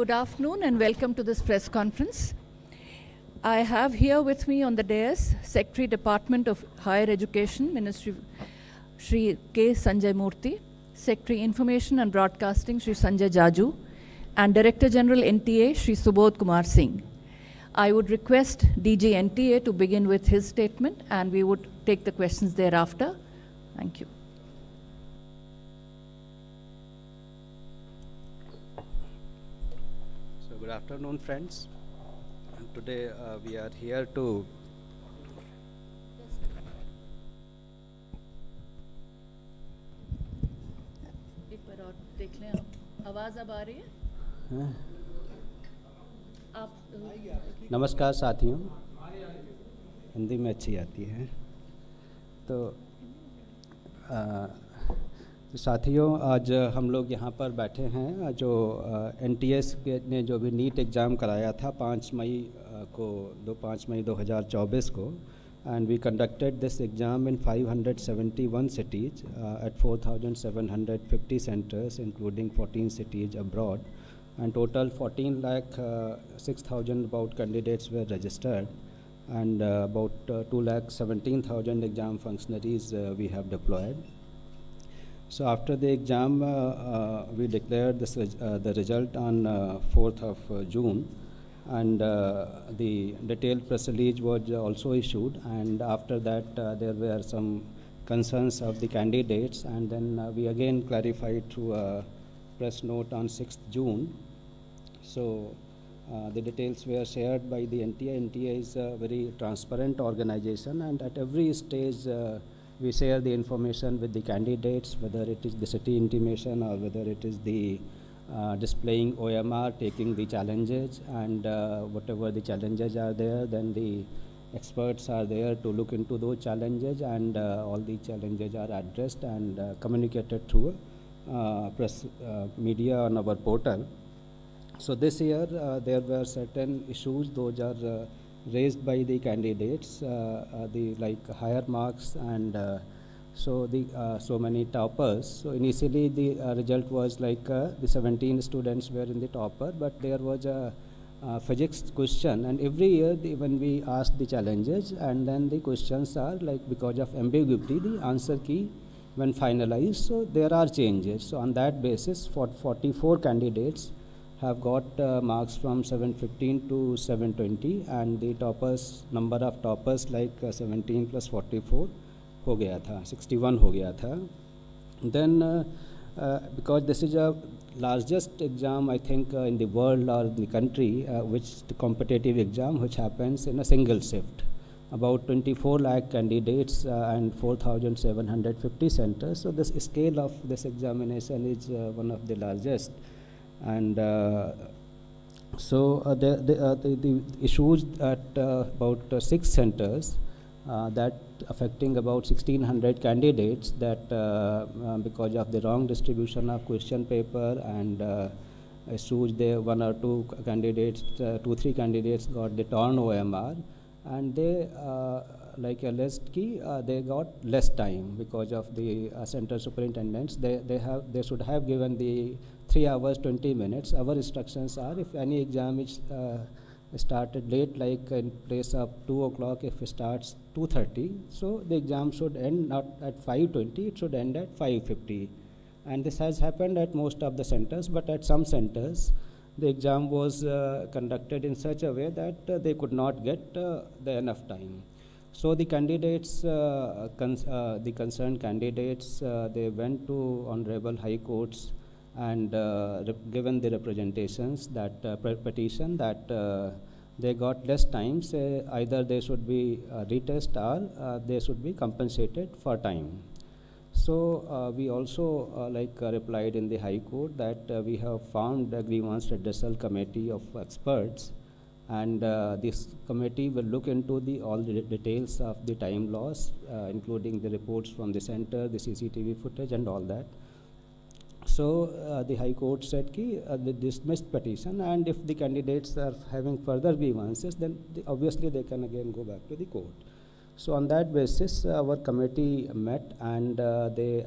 Good afternoon and welcome to this press conference. I have here with me on the dais Secretary Department of Higher Education, Ministry Shri K. Sanjay Murthy, Secretary Information and Broadcasting Shri Sanjay Jaju, and Director General NTA Shri Subodh Kumar Singh. I would request DG NTA to begin with his statement and we would take the questions thereafter. Thank you. Good afternoon, friends. And today we are here to एक बार और देख लें आप, आवाज अब आ रही है? आप नमस्कार साथियों, हिंदी में अच्छी आती है। तो साथियों, आज हम लोग यहाँ पर बैठे हैं जो NTS ने जो भी नीट एग्ज़ाम कराया था 5 मई 2024 को, and we conducted this exam in 571 cities at 4,750 centers, including 14 cities abroad, and total 14,06,000 about candidates were registered, and about 2,17,000 exam functionaries we have deployed. So after the exam, we declared the result on 4th of June, and the detailed press release was also issued, and after that there were some concerns of the candidates, and then we again clarified through a press note on 6th June. So the details were shared by the NTA. NTA is a very transparent organization, and at every stage we share the information with the candidates, whether it is the city intimation or whether it is the displaying OMR, taking the challenges, and whatever the challenges are there, then the experts are there to look into those challenges, and all the challenges are addressed and communicated through press media on our portal. So this year there were certain issues, those are raised by the candidates, the like higher marks and so many toppers. So initially the result was like the 17 students were in the topper, but there was a physics question, and every year when we ask the challenges and then the questions are like, because of ambiguity, the answer key when finalized, so there are changes. So on that basis, 44 candidates have got marks from 715 to 720, and the toppers, number of toppers like 17 plus 44 हो गया था, 61 हो गया था. Then because this is a largest exam I think in the world or the country, which the competitive exam which happens in a single shift, about 24 lakh candidates and 4,750 centers. So this scale of this examination is one of the largest. And so the issues at about 6 centers that affecting about 1,600 candidates, that because of the wrong distribution of question paper and issues there, 1 or 2 candidates, 2-3 candidates got the torn OMR, and they like a list key, they got less time because of the center superintendents. They should have given the 3 hours 20 minutes. Our instructions are, if any exam is started late, like in place of 2 o'clock, if it starts 2:30, so the exam should end not at 5:20, it should end at 5:50. And this has happened at most of the centers, but at some centers the exam was conducted in such a way that they could not get the enough time. So the candidates, the concerned candidates, they went to Honorable High Courts and given the representations that petition that they got less time, say either they should be retest or they should be compensated for time. So we also replied in the High Court that we have formed a grievance redressal committee of experts, and this committee will look into all the details of the time loss, including the reports from the center, the CCTV footage and all that. So the High Court said they dismissed petition, and if the candidates are having further grievances, then obviously they can again go back to the court. So on that basis, our committee met, and they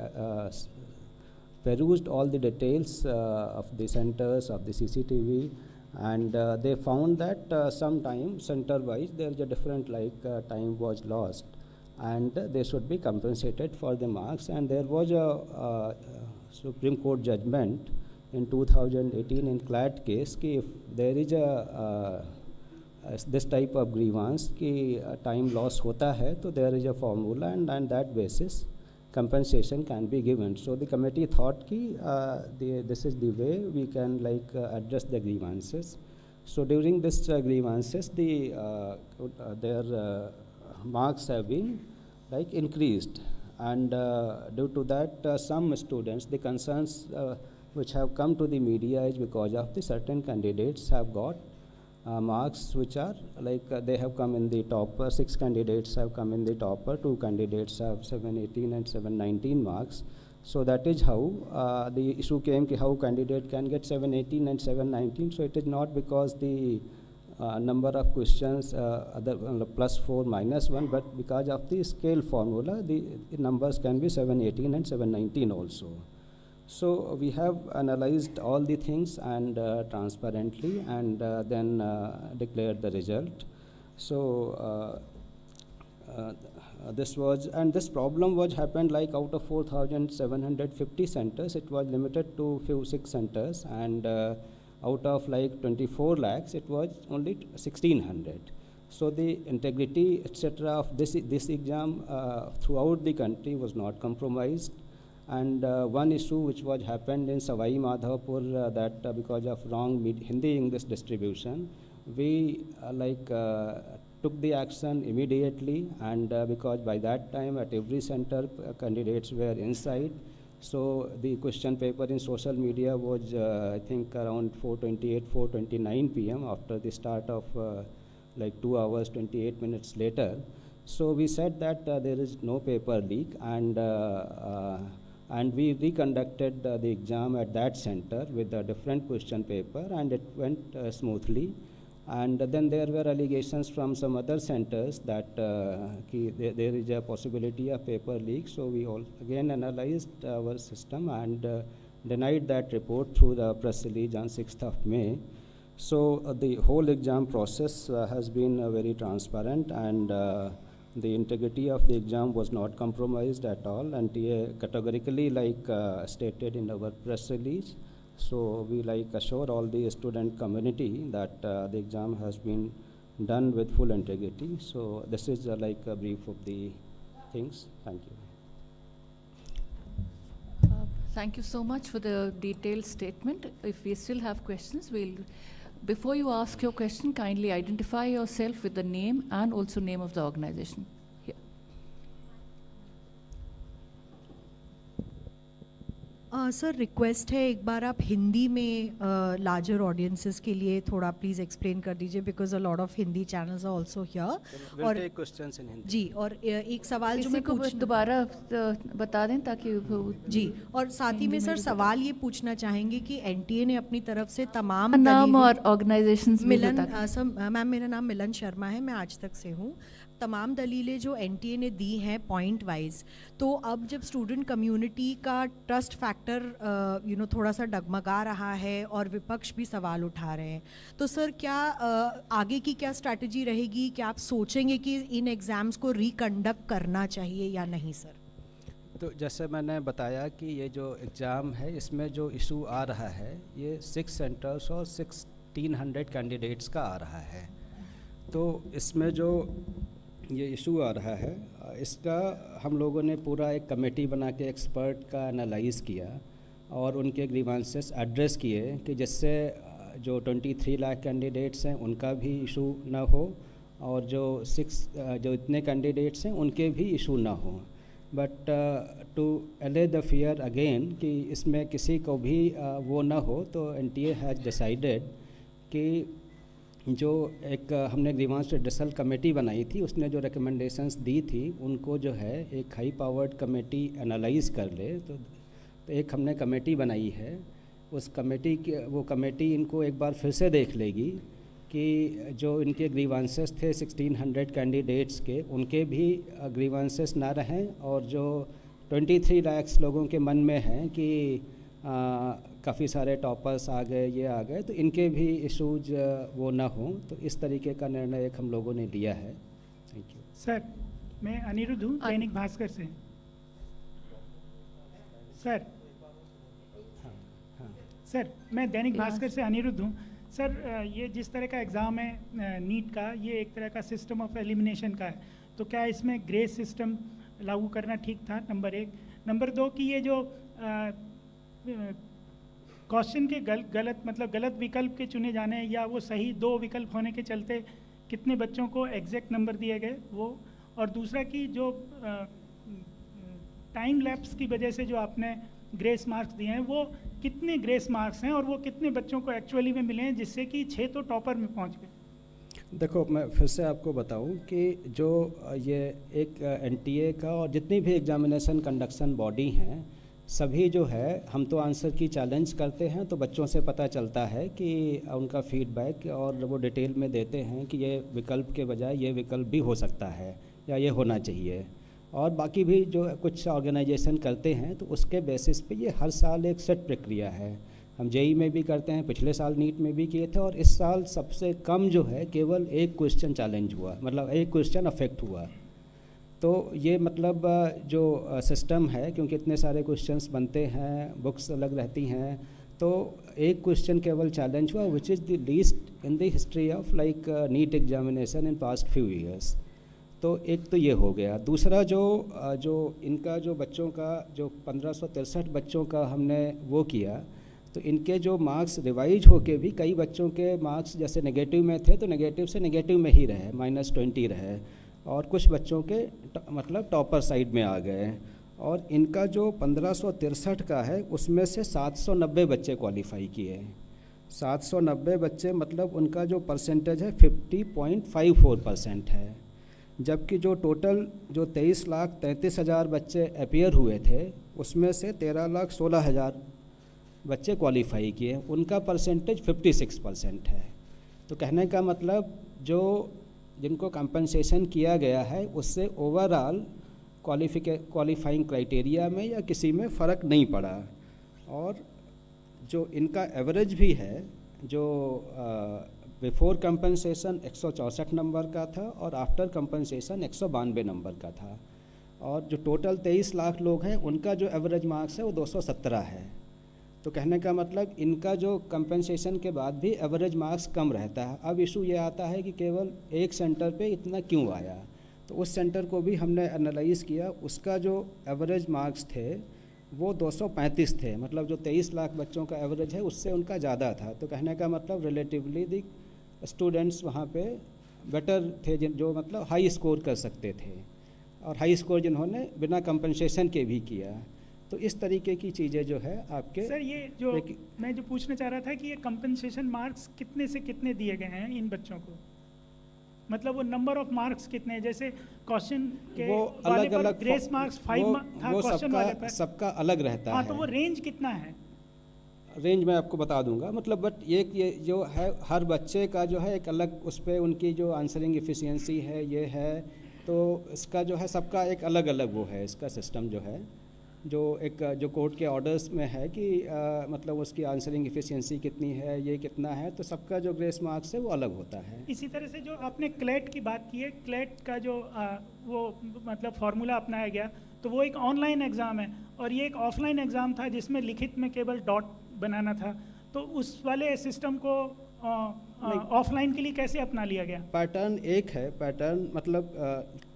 perused all the details of the centers, of the CCTV, and they found that sometime center-wise there is a different time was lost, and they should be compensated for the marks. And there was a Supreme Court judgment in 2018 in CLAT case कि if there is a this type of grievance कि time loss होता है तो there is a formula, and on that basis compensation can be given. So the committee thought कि this is the way we can address the grievances. So during this grievances their marks have been increased, and due to that some students, the concerns which have come to the media is because of the certain candidates have got marks which are they have come in the topper. 6 candidates have come in the topper, 2 candidates have 718 and 719 marks. So that is how the issue came ki how candidate can get 718 and 719. So it is not because the number of questions other +4 -1, but because of the scale formula the numbers can be 718 and 719 also. So we have analyzed all the things and transparently, and then declared the result. So this problem was happened out of 4,750 centers, it was limited to few 6 centers, and out of 24 lakhs it was only 1,600. So the integrity etc. of this exam throughout the country was not compromised. And one issue which was happened in Savai Madhavpur that because of wrong Hindi English distribution, we took the action immediately, and because by that time at every center candidates were inside. So the question paper in social media was I think around 4:28, 4:29 p.m. after the start of 2 hours 28 minutes later. So we said that there is no paper leak, and we reconducted the exam at that center with a different question paper, and it went smoothly. And then there were allegations from some other centers that there is a possibility of paper leak. So we all again analyzed our system and denied that report through the press release on 6th of May. So the whole exam process has been very transparent, and the integrity of the exam was not compromised at all, and categorically stated in our press release. So we assure all the student community that the exam has been done with full integrity. So this is a brief of the things. Thank you. Thank you so much for the detailed statement. If we still have questions, before you ask your question, kindly identify yourself with the name and also name of the organization. Here. Sir request है एक बार आप हिंदी में larger audiences के लिए थोड़ा please explain कर दीजिए, because a lot of Hindi channels are also here. और क्वेश्चंस इन हिंदी. जी, और एक सवाल जो मैं दोबारा बता दें ताकि जी, और साथ ही में सर सवाल ये पूछना चाहेंगे कि एनटीए ने अपनी तरफ से तमाम नाम और ऑर्गेनाइजेशंस मैम मेरा नाम मिलन शर्मा है, मैं आज तक से हूँ. तमाम दलीलें जो एनटीए ने दी हैं पॉइंट वाइज, तो अब जब स्टूडेंट कम्युनिटी का ट्रस्ट फैक्टर थोड़ा सा डगमगा रहा है और विपक्ष भी सवाल उठा रहे हैं, तो सर क्या आगे की क्या स्ट्रैटेजी रहेगी? क्या आप सोचेंगे कि इन एग्ज़ाम्स को रिकंडक्ट करना चाहिए या नहीं सर? तो जैसे मैंने बताया कि ये जो एग्ज़ाम है इसमें जो इशू आ रहा है ये 6 सेंटर्स और 1,600 कैंडिडेट्स का आ रहा है. तो इसमें जो ये इशू आ रहा है इसका हम लोगों ने पूरा एक कमेटी बना के एक्सपर्ट का एनालाइज किया और उनके ग्रीवांसेस एड्रेस किए कि जिससे जो 23 लाख कैंडिडेट्स हैं उनका भी इशू ना हो और जो इतने कैंडिडेट्स हैं उनके भी इशू ना हो. बट टू अले द फियर अगेन कि इसमें किसी को भी वो ना हो, तो एनटीए हैज़ डिसाइडेड कि जो एक हमने ग्रीवांस रिड्रेसल कमेटी बनाई थी उसने जो रिकमेंडेशंस दी थी उनको जो है एक हाई पावर्ड कमेटी एनालाइज कर ले. तो एक हमने कमेटी बनाई है, उस कमेटी के वो कमेटी इनको एक बार फिर से देख लेगी कि जो इनके ग्रीवांसेस थे 1,600 कैंडिडेट्स के उनके भी ग्रीवांसेस ना रहें, और जो 23 लाख लोगों के मन में हैं कि काफ़ी सारे टॉपर्स आ गए, ये आ गए, तो इनके भी इशूज वो ना हों, तो इस तरीके का निर्णय एक हम लोगों ने लिया है। Thank you sir. मैं अनिरुद्ध हूँ, दैनिक भास्कर से। सर सर मैं दैनिक भास्कर से अनिरुद्ध हूँ। सर ये जिस तरह का एग्ज़ाम है नीट का, ये एक तरह का सिस्टम ऑफ एलिमिनेशन का है, तो क्या इसमें ग्रेस सिस्टम लागू करना ठीक था? नंबर 1। नंबर 2 कि ये जो क्वेश्चन के गलत विकल्प के चुने जाने या वो सही 2 विकल्प होने के चलते कितने बच्चों को एग्जैक्ट नंबर दिए गए वो, और दूसरा कि जो टाइम लैप्स की वजह से जो आपने ग्रेस मार्क्स दिए हैं, वो कितने ग्रेस मार्क्स हैं और वो कितने बच्चों को एक्चुअली में मिले हैं, जिससे कि 6 तो टॉपर में पहुंच गए? देखो, मैं फिर से आपको बताऊं कि जो ये एक एनटीए का और जितनी भी एग्जामिनेशन कंडक्शन बॉडी हैं, सभी जो है हम तो आंसर की चैलेंज करते हैं, तो बच्चों से पता चलता है कि उनका फीडबैक और वो डिटेल में देते हैं कि ये विकल्प के बजाय ये विकल्प भी हो सकता है या ये होना चाहिए। और बाकी भी जो कुछ ऑर्गेनाइजेशन करते हैं, तो उसके बेसिस पे ये हर साल एक सेट प्रक्रिया है। हम जेई में भी करते हैं, पिछले साल नीट में भी किए थे, और इस साल सबसे कम जो है केवल एक क्वेश्चन चैलेंज हुआ, मतलब एक क्वेश्चन अफेक्ट हुआ। तो ये मतलब जो सिस्टम है, क्योंकि इतने सारे क्वेश्चंस बनते हैं, बुक्स अलग रहती हैं, तो एक क्वेश्चन केवल चैलेंज हुआ, which is the least in the history of like NEET examination in past few years. तो एक तो ये हो गया। दूसरा जो इनका जो बच्चों का जो 1563 बच्चों का हमने वो किया, तो इनके जो मार्क्स रिवाइज होके भी कई बच्चों के मार्क्स जैसे नेगेटिव में थे, तो नेगेटिव से नेगेटिव में ही रहे, -20 रहे, और कुछ बच्चों के मतलब टॉपर साइड में आ गए। और इनका जो 1563 का है, उसमें से 790 बच्चे क्वालिफाई किए। 790 बच्चे मतलब उनका जो परसेंटेज है 50.54% है। जबकि जो टोटल जो 23,33,000 बच्चे अपीयर हुए थे, उसमें से 13,16,000 बच्चे क्वालिफाई किए, उनका परसेंटेज 56% है। तो कहने का मतलब जो जिनको कंपनसेशन किया गया है, उससे ओवरऑल क्वालिफाइंग क्राइटेरिया में या किसी में फ़र्क नहीं पड़ा। और जो इनका एवरेज भी है, जो बिफोर कंपनसेशन 164 नंबर का था और आफ्टर कंपनसेशन 192 नंबर का था। और जो टोटल 23 लाख लोग हैं, उनका जो एवरेज मार्क्स है वो 217 है। तो कहने का मतलब इनका जो कंपनसेशन के बाद भी एवरेज मार्क्स कम रहता है। अब इशू ये आता है कि केवल एक सेंटर पे इतना क्यों आया, तो उस सेंटर को भी हमने एनालाइज़ किया। उसका जो एवरेज मार्क्स थे वो 235 थे, मतलब जो 23 लाख बच्चों का एवरेज है उससे उनका ज़्यादा था। तो कहने का मतलब रिलेटिवली दी स्टूडेंट्स वहाँ पे बेटर थे, जो मतलब हाई स्कोर कर सकते थे, और हाई स्कोर जिन्होंने बिना कंपनसेशन के भी किया। तो इस तरीके की चीज़ें जो है आपके सर, ये जो मैं जो पूछना चाह रहा था कि ये कंपनसेशन मार्क्स कितने से कितने दिए गए हैं इन बच्चों को, मतलब वो नंबर ऑफ मार्क्स कितने हैं? जैसे क्वेश्चन के वो वाले अलग पर अलग ग्रेस मार्क्स 5 था, वो क्वेश्चन वाले पर सबका अलग रहता हाँ, है। तो वो रेंज कितना है? रेंज मैं आपको बता दूंगा, मतलब बट ये जो है हर बच्चे का जो है एक अलग, उस पर उनकी जो आंसरिंग एफिशिएंसी है ये है, तो इसका जो है सबका एक अलग अलग वो है। इसका सिस्टम जो है, जो एक जो कोर्ट के ऑर्डर्स में है कि मतलब उसकी आंसरिंग एफिशिएंसी कितनी है, ये कितना है, तो सबका जो ग्रेस मार्क्स है वो अलग होता है। इसी तरह से जो आपने क्लेट की बात की है, क्लेट का जो वो मतलब फार्मूला अपनाया गया, तो वो एक ऑनलाइन एग्ज़ाम है और ये एक ऑफलाइन एग्ज़ाम था जिसमें लिखित में केवल डॉट बनाना था। तो उस वाले सिस्टम को ऑफलाइन के लिए कैसे अपना लिया गया? पैटर्न एक है, पैटर्न मतलब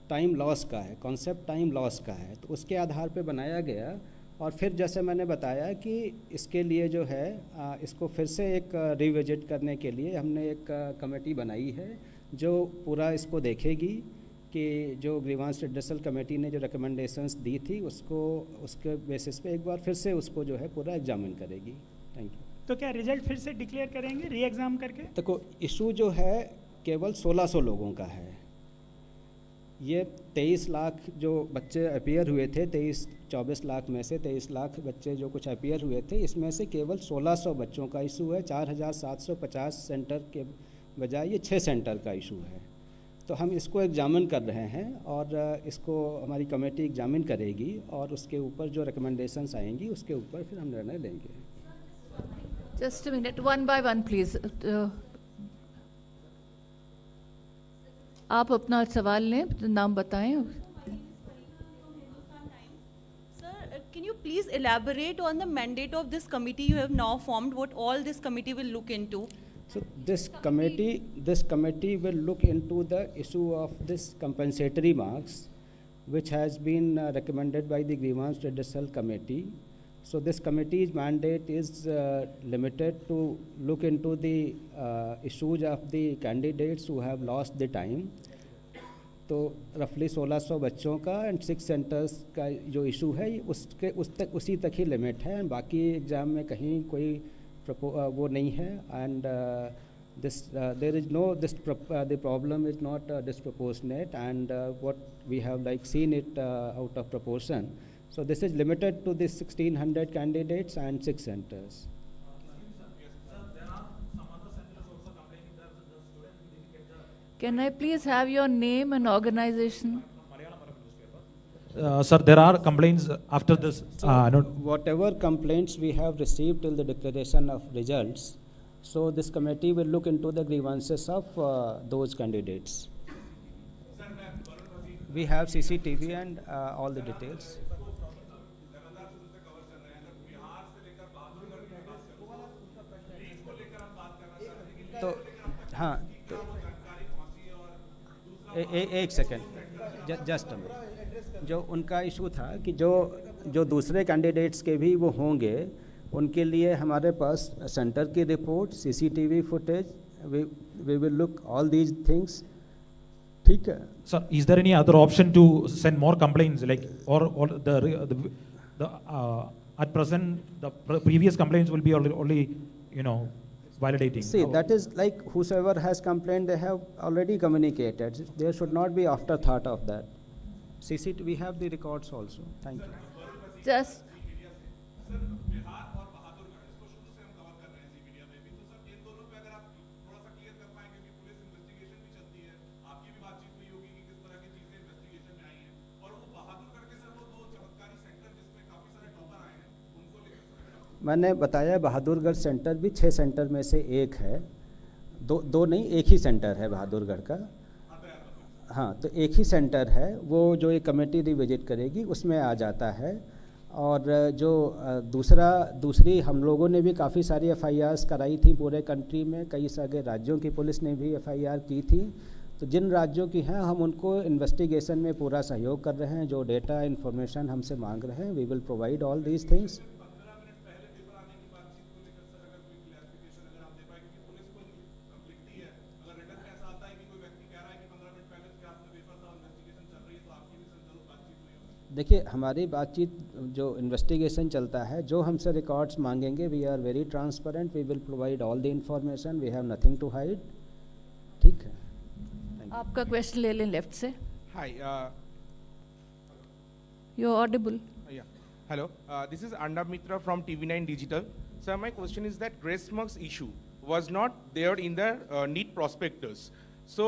टाइम लॉस का है, कॉन्सेप्ट टाइम लॉस का है, तो उसके आधार पे बनाया गया। और फिर जैसे मैंने बताया कि इसके लिए जो है इसको फिर से एक रिविजिट करने के लिए हमने एक कमेटी बनाई है जो पूरा इसको देखेगी कि जो ग्रीवांस रिड्रेसल कमेटी ने जो रिकमेंडेशंस दी थी उसको उसके बेसिस पे एक बार फिर से उसको जो है पूरा एग्जामिन करेगी। Thank you. तो क्या रिजल्ट फिर से डिक्लेयर करेंगे री एग्ज़ाम करके? देखो, इशू जो है केवल 1600 लोगों का है। ये 23 लाख जो बच्चे अपीयर हुए थे, 24 लाख में से 23 लाख बच्चे जो कुछ अपीयर हुए थे, इसमें से केवल 1600 बच्चों का इशू है। 4750 सेंटर के बजाय ये 6 सेंटर का इशू है। तो हम इसको एग्जामिन कर रहे हैं और इसको हमारी कमेटी एग्जामिन करेगी और उसके ऊपर जो रिकमेंडेशंस आएंगी उसके ऊपर फिर हम निर्णय लेंगे. Just a minute, one by one, please. आप अपना सवाल लें, नाम बताएं. Sir, can you please elaborate on the mandate of this committee you have now formed, what all this committee will look into? So this committee will look into the issue of this compensatory marks, which has been recommended by the grievance redressal committee. So this committee's mandate is limited to look into the issues of the candidates who have lost the time. तो रफली 1600 बच्चों का and 6 centres का जो issue है उसी तक ही लिमिट है, एंड बाकी एग्ज़ाम में कहीं कोई वो नहीं है. And there is no the problem is not disproportionate, and what we have like seen it out of proportion. So this is limited to the 1600 candidates and 6 centers. Can I please have your name and organization? Sir, there are complaints after this. Whatever complaints we have received till the declaration of results, so this committee will look into the grievances of those candidates. We have CCTV and all the details. तो हाँ, एक second, just जो उनका issue था कि जो दूसरे candidates के भी वो होंगे, उनके लिए हमारे पास सेंटर की report, CCTV footage, we will look all these things. ठीक है Sir, is there any other option to send more complaints, like or the at present the previous complaints will be only validating? See, that is like whosoever has complained, they have already communicated. There should not be afterthought of that. CCTV, we have the records also. Thank you. Just मैंने बताया Bahadurgarh centre भी 6 centre में से एक है, दो नहीं, एक ही सेंटर है बहादुरगढ़ का. हाँ, तो एक ही सेंटर है, वो जो ये कमेटी रिविजिट करेगी उसमें आ जाता है. और जो दूसरी हम लोगों ने भी काफ़ी सारी FIRs कराई थी पूरे कंट्री में, कई सारे राज्यों की पुलिस ने भी FIR की थी. तो जिन राज्यों की हैं हम उनको इन्वेस्टिगेशन में पूरा सहयोग कर रहे हैं. जो डेटा इन्फॉर्मेशन हमसे मांग रहे हैं, we will provide all these things. देखिए, हमारी बातचीत जो इन्वेस्टिगेशन चलता है, जो हमसे रिकॉर्ड्स मांगेंगे, we are very transparent, we will provide all the information, we have nothing to hide. ठीक है, आपका क्वेश्चन ले लें लेफ्ट से. Hi. You are audible. Yeah. Hello. This is Arnab Mitra from TV9 Digital. Sir, my question is that grace marks issue was not there in the NEET prospectus. So,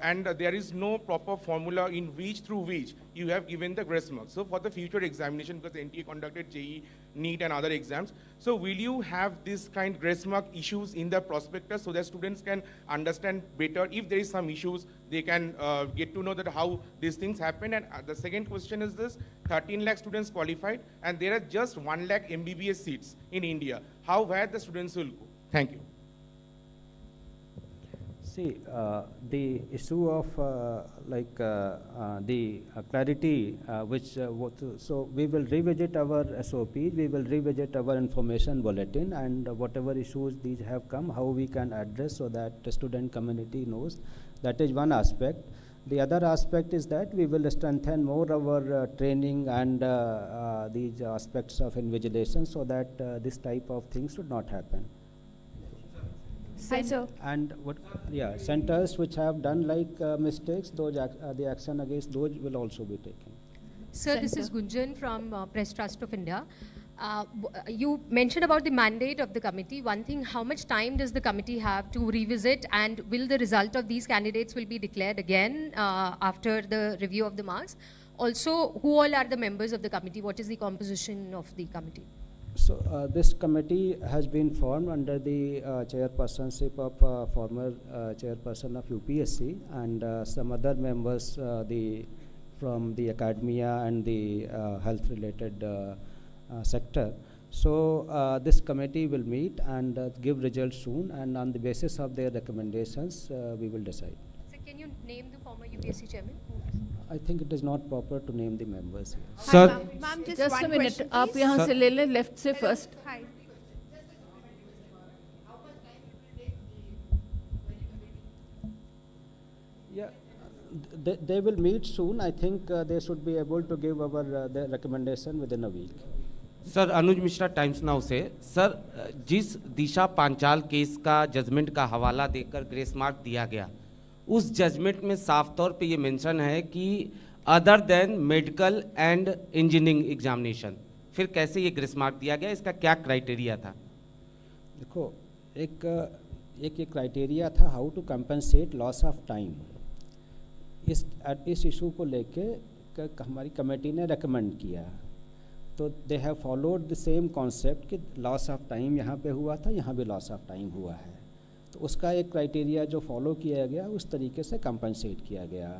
and there is no proper formula in through which you have given the grace marks. So, for the future examination, because NTA conducted JEE, NEET and other exams, so will you have this kind grace mark issues in the prospectus so that students can understand better if there is some issues, they can get to know that how these things happen. And the second question is this: 13 lakh students qualified, and there are just 1 lakh MBBS seats in India. Where the students will go? Thank you. See, the issue of the clarity, so we will revisit our SOPs, we will revisit our information bulletin, and whatever issues these have come, how we can address so that the student community knows. That is one aspect. The other aspect is that we will strengthen more our training and these aspects of invigilation so that this type of things should not happen. Hi, sir. And centers which have done mistakes, those the action against those will also be taken. Sir, this is Gunjan from Press Trust of India. You mentioned about the mandate of the committee. One thing, how much time does the committee have to revisit, and will the result of these candidates will be declared again after the review of the marks? Also, who all are the members of the committee? What is the composition of the committee? So this committee has been formed under the chairpersonship of former chairperson of UPSC and some other members from the academia and the health related sector. So this committee will meet and give results soon, and on the basis of their recommendations we will decide. So can you name the former UPSC chairman? I think it is not proper to name the members here. Sir, Ma'am, just Just one a minute, question, आप please. यहाँ Sir- से ले लें left से first. Hi. Yeah, they will meet soon. I think they should be able to give our their recommendation within a week. Sir Anuj Mishra times now से sir जिस दिशा Panchal case का judgement का हवाला देकर ग्रेस मार्क दिया गया, उस जजमेंट में साफ तौर पे ये मेंशन है कि other than medical and engineering examination, फिर कैसे ये ग्रेस मार्क दिया गया, इसका क्या क्राइटेरिया था? देखो, एक ये क्राइटेरिया था how to compensate loss of time. इस इशू को लेके हमारी कमेटी ने रेकमेंड किया, तो they have followed the same concept कि लॉस ऑफ टाइम यहाँ पे हुआ था, यहाँ भी लॉस ऑफ टाइम हुआ है, तो उसका एक क्राइटेरिया जो फॉलो किया गया उस तरीके से कंपनसेट किया गया.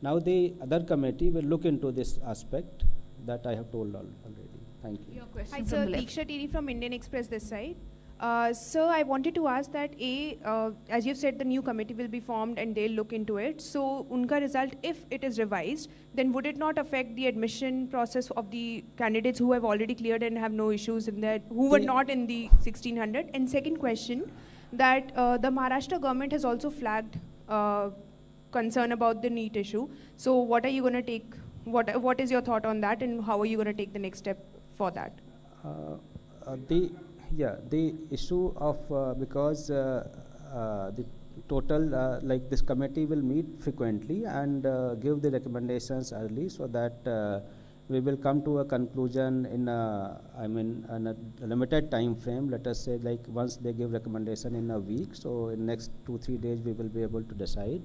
Now the other committee will look into this aspect that I have told already. Thank you. Your Hi question sir, from the left. Diksha Tiri from Indian Express this side. So I wanted to ask that as you've said, the new committee will be formed and they'll look into it. So unka result, if it is revised, then would it not affect the admission process of the candidates who have already cleared and have no issues in that, who were not in the 1600? And second question, that the Maharashtra government has also flagged concern about the NEET issue. So what are you going to take? What is your thought on that, and how are you going to take the next step for that? The issue of because the total like this committee will meet frequently and give the recommendations early, so that we will come to a conclusion in in a limited time frame. Let us say, like, once they give recommendation in a week, so in next 2-3 days we will be able to decide,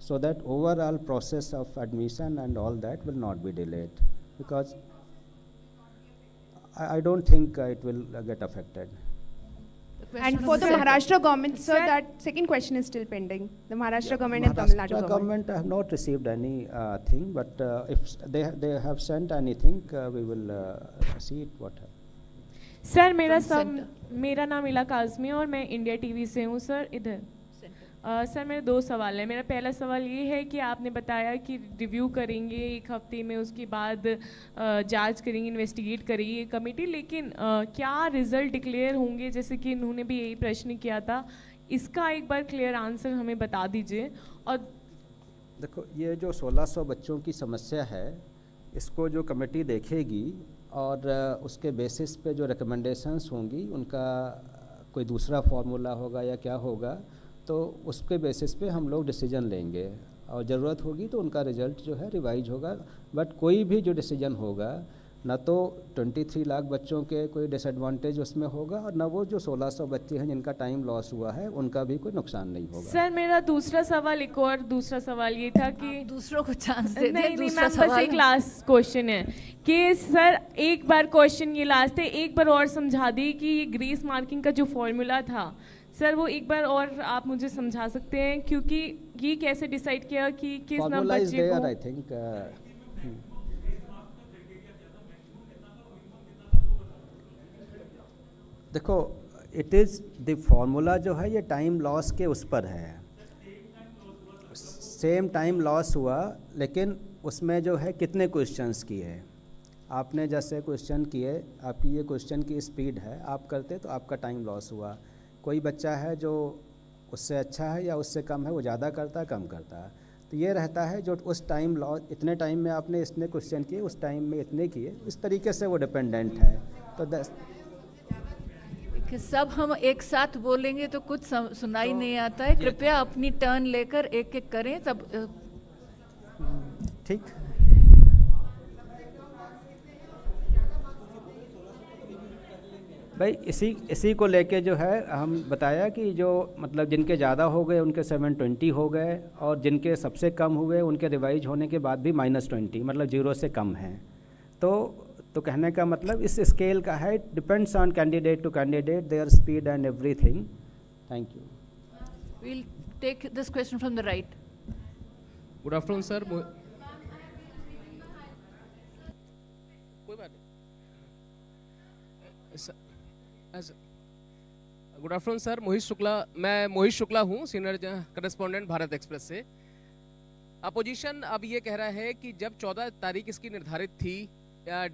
so that overall process of admission and all that will not be delayed, because I don't think it will get affected. And for the Maharashtra government, sir, that second question is still pending. The Maharashtra government and Tamil Nadu Maharashtra government. government have not received any thing, but if they have sent anything, we will see it what happens. Sir From मेरा नाम इला काज़मी है और मैं India TV से हूँ sir. इधर sir मेरे दो सवाल हैं. मेरा पहला सवाल ये है कि आपने बताया कि रिव्यू करेंगे 1 हफ्ते में, उसके बाद जांच करेंगे, इन्वेस्टिगेट करेगी कमेटी, लेकिन क्या रिजल्ट डिक्लेयर होंगे, जैसे कि इन्होंने भी यही प्रश्न किया था, इसका एक बार क्लियर आंसर हमें बता दीजिए. और देखो, ये जो 1600 बच्चों की समस्या है, इसको जो कमेटी देखेगी और उसके बेसिस पे जो रिकमेंडेशंस होंगी, उनका कोई दूसरा फार्मूला होगा या क्या होगा, तो उसके बेसिस पे हम लोग डिसीजन लेंगे, और ज़रूरत होगी तो उनका रिजल्ट जो है रिवाइज होगा. बट कोई भी जो डिसीजन होगा, ना तो 23 लाख बच्चों के कोई डिसएडवांटेज उसमें होगा, और ना वो जो 1600 बच्चे हैं जिनका टाइम लॉस हुआ है, उनका भी कोई नुकसान नहीं होगा. सर मेरा दूसरा सवाल ये था कि दूसरों को चांस दे नहीं दें. मैम, बस एक लास्ट क्वेश्चन है कि सर एक बार क्वेश्चन ये लास्ट है, एक बार और समझा दी कि ये ग्रेस मार्किंग का जो फॉर्मूला था सर, वो एक बार और आप मुझे समझा सकते हैं, क्योंकि ये कैसे डिसाइड किया कि किस नंबर बच्चे को. आई थिंक देखो, इट इज़ द फार्मूला जो है ये टाइम लॉस के उस पर है. सेम टाइम लॉस हुआ, लेकिन उसमें जो है कितने क्वेश्चंस किए. आपने जैसे क्वेश्चन किए, आपकी ये क्वेश्चन की स्पीड है, आप करते तो आपका टाइम लॉस हुआ. कोई बच्चा है जो उससे अच्छा है या उससे कम है, वो ज़्यादा करता है कम करता है, तो ये रहता है जो उस टाइम लॉस, इतने टाइम में आपने इतने क्वेश्चन किए, उस टाइम में इतने किए, इस तरीके से वो डिपेंडेंट है. तो कि सब हम एक साथ बोलेंगे तो कुछ सुनाई नहीं आता है. कृपया अपनी टर्न लेकर एक एक करें, तब ठीक. भाई इसी को लेके जो है हम बताया कि जो मतलब जिनके ज़्यादा हो गए उनके 720 हो गए, और जिनके सबसे कम हुए उनके रिवाइज होने के बाद भी -20 मतलब 0 से कम हैं। तो कहने का मतलब इस स्केल का है, depends on candidate to candidate, their speed and everything. Thank you. We'll take this question from the right. Good afternoon sir. कोई बात नहीं। गुड आफ्टरनून सर, मैं मोहित शुक्ला हूँ, सीनियर करस्पॉन्डेंट भारत एक्सप्रेस से। अपोजिशन अब ये कह रहा है कि जब 14 तारीख इसकी निर्धारित थी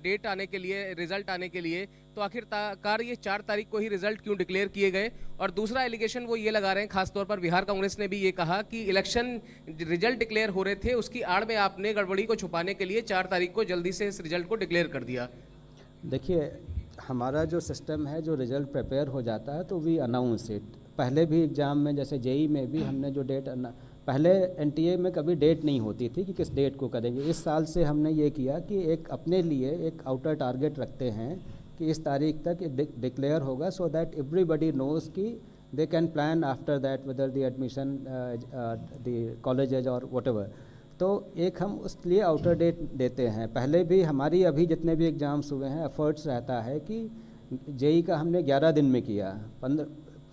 डेट आने के लिए, रिजल्ट आने के लिए, तो आखिरकार ये 4 तारीख को ही रिजल्ट क्यों डिक्लेयर किए गए? और दूसरा एलिगेशन वो ये लगा रहे हैं, खासतौर पर बिहार कांग्रेस ने भी ये कहा कि इलेक्शन रिजल्ट डिक्लेयर हो रहे थे, उसकी आड़ में आपने गड़बड़ी को छुपाने के लिए 4 तारीख को जल्दी से इस रिजल्ट को डिक्लेयर कर दिया। देखिए, हमारा जो सिस्टम है, जो रिज़ल्ट प्रिपेयर हो जाता है तो वी अनाउंस इट। पहले भी एग्ज़ाम में जैसे जेई में भी हमने जो डेट, पहले एनटीए में कभी डेट नहीं होती थी कि किस डेट को करेंगे। इस साल से हमने ये किया कि एक अपने लिए एक आउटर टारगेट रखते हैं कि इस तारीख तक डिक्लेयर होगा, सो दैट एवरीबडी नोज़ कि they can plan after that whether the admission the colleges और व्हाटएवर। तो एक हम उसके लिए आउटर डेट देते हैं। पहले भी हमारी अभी जितने भी एग्ज़ाम्स हुए हैं, एफर्ट्स रहता है कि जेई का हमने 11 दिन में किया, 15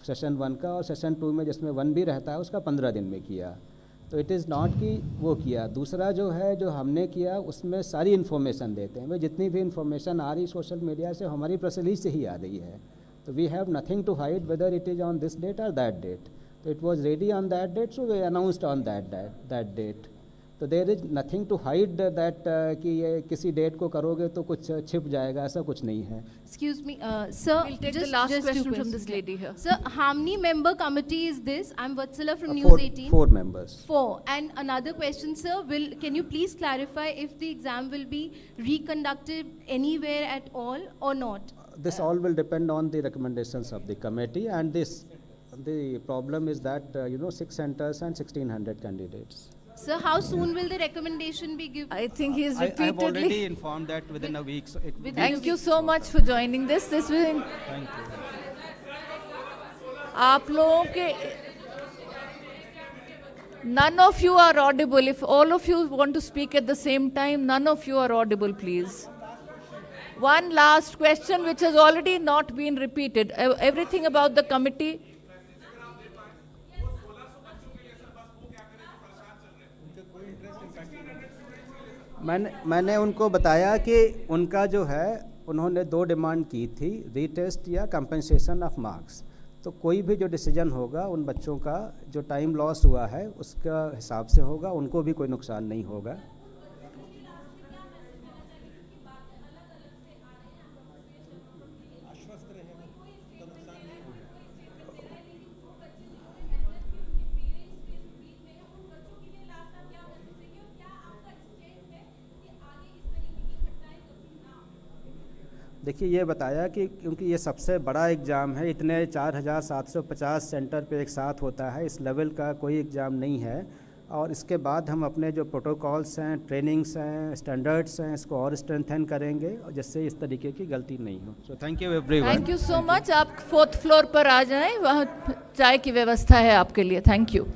सेशन 1 का, और सेशन 2 में जिसमें 1 भी रहता है उसका 15 दिन में किया। तो इट इज़ नॉट कि वो किया। दूसरा जो है, जो हमने किया उसमें सारी इन्फॉर्मेशन देते हैं। भाई जितनी भी इन्फॉर्मेशन आ रही सोशल मीडिया से, हमारी प्रेस रिलीज से ही आ रही है। तो we have nothing to hide whether it is on this date और दैट डेट। तो it was ready on that date, so we announced on that date. तो there is nothing to hide that कि ये किसी date को करोगे तो कुछ छिप जाएगा, ऐसा कुछ नहीं है। Excuse me, sir. We'll take the last question from this lady here. Sir, how many member committee is this? I'm Vatsala from Four- News 18. 4 members. 4. And another question, sir. Can you please clarify if the exam will be reconducted anywhere at all or not? This all will depend on the recommendations of the committee, and the problem is that 6 centers and 1600 candidates. Sir, how soon will the recommendation be given? I think he is I have already repeatedly. informed that within a week. So Thank you so much for joining this. This will. Thank you. आप लोगों के none of you are audible. If all of you want to speak at the same time, none of you are audible, please. One last question which has already not been repeated. Everything about the committee. मैंने उनको बताया कि उनका जो है, उन्होंने 2 demand की थी, रीटेस्ट या कंपनसेशन ऑफ मार्क्स। तो कोई भी जो डिसीजन होगा उन बच्चों का जो टाइम लॉस हुआ है उसका हिसाब से होगा, उनको भी कोई नुकसान नहीं होगा। देखिए, ये बताया कि क्योंकि ये सबसे बड़ा एग्ज़ाम है, इतने 4750 सेंटर पे एक साथ होता है, इस लेवल का कोई एग्ज़ाम नहीं है। और इसके बाद हम अपने जो प्रोटोकॉल्स हैं, ट्रेनिंग्स हैं, स्टैंडर्ड्स हैं, इसको और स्ट्रेंथन करेंगे और जिससे इस तरीके की गलती नहीं हो। So thank you everyone. Thank you so much. आप 4th फ्लोर पर आ जाएं, वहाँ चाय की व्यवस्था है आपके लिए। Thank you.